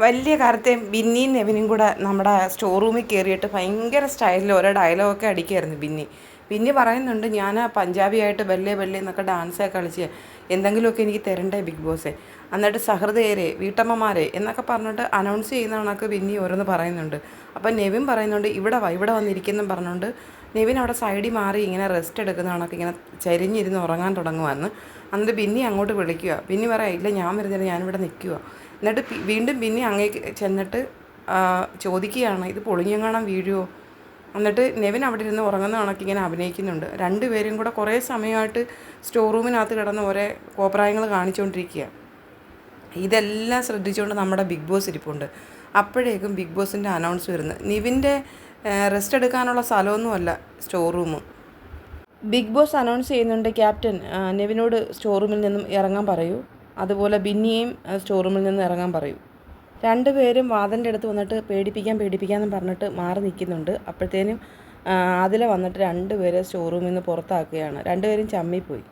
വലിയ കാലത്തെയും ബിന്നിയും നെവിനും കൂടെ നമ്മുടെ സ്റ്റോർ റൂമിൽ കയറിയിട്ട് ഭയങ്കര സ്റ്റൈലിൽ ഓരോ ഡയലോഗൊക്കെ അടിക്കുമായിരുന്നു ബിന്നി പറയുന്നുണ്ട്, ഞാൻ പഞ്ചാബിയായിട്ട് ബല്ലേ ബല്ലേ എന്നൊക്കെ ഡാൻസൊക്കെ കളിച്ച് എന്തെങ്കിലുമൊക്കെ എനിക്ക് തരണ്ടേ ബിഗ് ബോസേ, എന്നിട്ട് സഹൃദയരെ വീട്ടമ്മമാരെ എന്നൊക്കെ പറഞ്ഞിട്ട് അനൗൺസ് ചെയ്യുന്ന കണക്ക് ബിന്നി ഓരോന്ന് പറയുന്നുണ്ട്. അപ്പം നെവിൻ പറയുന്നുണ്ട്, ഇവിടെ വന്നിരിക്കുന്നെന്ന് പറഞ്ഞുകൊണ്ട് നെവിൻ അവിടെ സൈഡിൽ മാറി ഇങ്ങനെ റെസ്റ്റ് എടുക്കുന്ന കണക്ക് ഇങ്ങനെ ചരിഞ്ഞിരുന്ന് ഉറങ്ങാൻ തുടങ്ങുവാന്ന്. എന്നിട്ട് ബിന്നി അങ്ങോട്ട് വിളിക്കുക. ബിന്നി പറയാം, ഇല്ല ഞാൻ വരുന്നില്ല, ഞാനിവിടെ നിൽക്കുക. എന്നിട്ട് വീണ്ടും ബിന്നി അങ്ങേക്ക് ചെന്നിട്ട് ചോദിക്കുകയാണ്, ഇത് പൊളിഞ്ഞെങ്ങാണം വീഴുമോ. എന്നിട്ട് നെവിൻ അവിടെ ഇരുന്ന് ഉറങ്ങുന്ന കണക്ക് ഇങ്ങനെ അഭിനയിക്കുന്നുണ്ട്. രണ്ടുപേരും കൂടെ കുറേ സമയമായിട്ട് സ്റ്റോർ റൂമിനകത്ത് കിടന്ന് ഓരോ കോപ്രായങ്ങൾ കാണിച്ചുകൊണ്ടിരിക്കുക. ഇതെല്ലാം ശ്രദ്ധിച്ചുകൊണ്ട് നമ്മുടെ ബിഗ് ബോസ് ഇരിപ്പുണ്ട്. അപ്പോഴേക്കും ബിഗ് ബോസിൻ്റെ അനൗൺസ് വരുന്നത്, നിവിൻ്റെ റെസ്റ്റ് എടുക്കാനുള്ള സ്ഥലമൊന്നുമല്ല store room. Bigg Boss announce ചെയ്യുന്നുണ്ട്, ക്യാപ്റ്റൻ നെവിനോട് സ്റ്റോർ റൂമിൽ നിന്നും ഇറങ്ങാൻ പറയൂ, അതുപോലെ ബിന്നിയെയും സ്റ്റോർ റൂമിൽ നിന്ന് ഇറങ്ങാൻ പറയൂ. രണ്ടുപേരും വാതിലിൻ്റെ അടുത്ത് വന്നിട്ട് പേടിപ്പിക്കാമെന്ന് പറഞ്ഞിട്ട് മാറി നിൽക്കുന്നുണ്ട്. അപ്പോഴത്തേനും അതിൽ വന്നിട്ട് രണ്ടുപേരെ സ്റ്റോർ റൂമിൽ നിന്ന് പുറത്താക്കുകയാണ്. രണ്ടുപേരും ചമ്മിപ്പോയി.